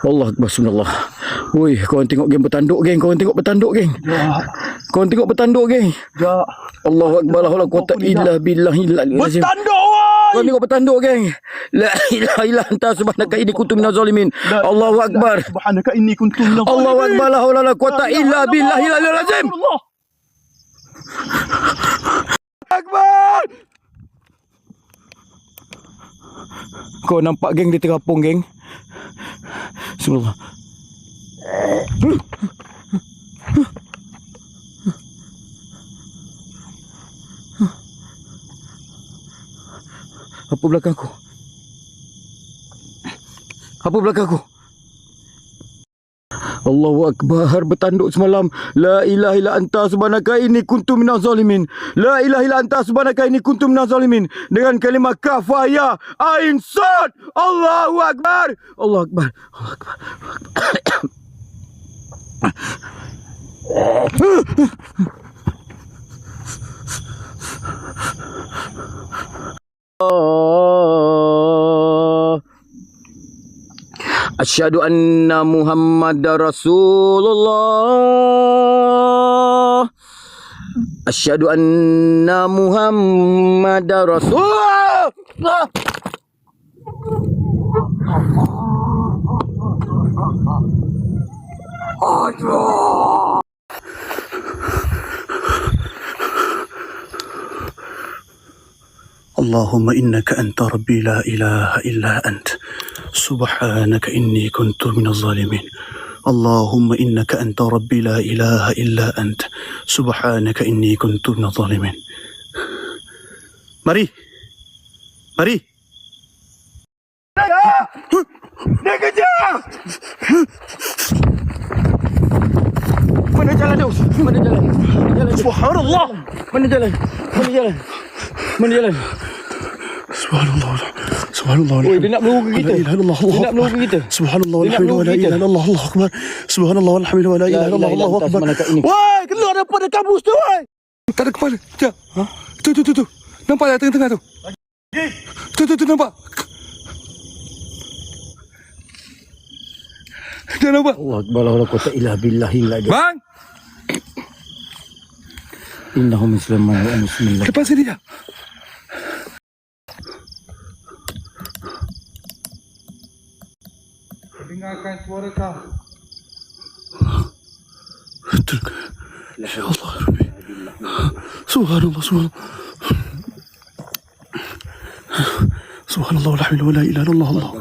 Allah Akbar, subhanallah. Woi, korang tengok geng bertanduk, geng. Korang tengok bertanduk, geng. Korang tengok bertanduk, geng. Ya. Allahu Akbar, la haula quwwata illa billah. Bertanduk, woi. Korang tengok bertanduk, geng. La ilaha illa anta subhanaka inni kuntu minaz zalimin. Allahu Akbar. Subhanaka inni kuntu minaz zalimin. Allahu Akbar, la haula quwwata illa billahil aliyyil azim. Akbar. Kau nampak, geng, dia terapung, geng. Subhanallah. Apa belakangku? Apa belakangku? Allahu Akbar, bertanduk semalam. La ilaha illa anta subhanaka inni kuntu minaz zalimin. La ilaha illa anta subhanaka inni kuntu minaz zalimin. Dengan kalimah kaf fa ya ain sad. Allahu Akbar. Allahu Akbar. Allahu Akbar. Asyhadu anna Muhammadar Rasulullah. Asyhadu anna Muhammadar Rasulullah. Allah. اللهم إنك أنت ربي لا إله إلا أنت سبحانك إني كنت من الظالمين. اللهم إنك أنت ربي لا إله إلا أنت سبحانك إني كنت من الظالمين. Mari. Mari. Dia kejar. Mana jalan tu? Mana jalan? Mana jalan? Subhanallah. Mana jalan? Mana jalan? Mana jalan? Subhanallah. Subhanallah. Oi, dia nak peluru ke kita? La ilaha illallah. Dia nak peluru ke kita? Subhanallah Dia nak walhamdulillah wa la peluru ilaha kita? illallah. Allahu akbar. Subhanallah walhamdulillah wa la ilaha illallah. Allahu akbar. Woi, keluar daripada kampus tu, woi. Tak ada kepala. Sekejap. Ha? Tu. Nampak tak tengah-tengah tu? Tu nampak. Dah nampak? Allah Akbar, la haula quwwata illa billahil azim. Bang! Innahum muslimun wa muslimat. Lepas sini je. Dengarkan suara kau. Ya Allah Rabbi. Subhanallah. Subhanallah walhamdulillah wa la ilaha illallah.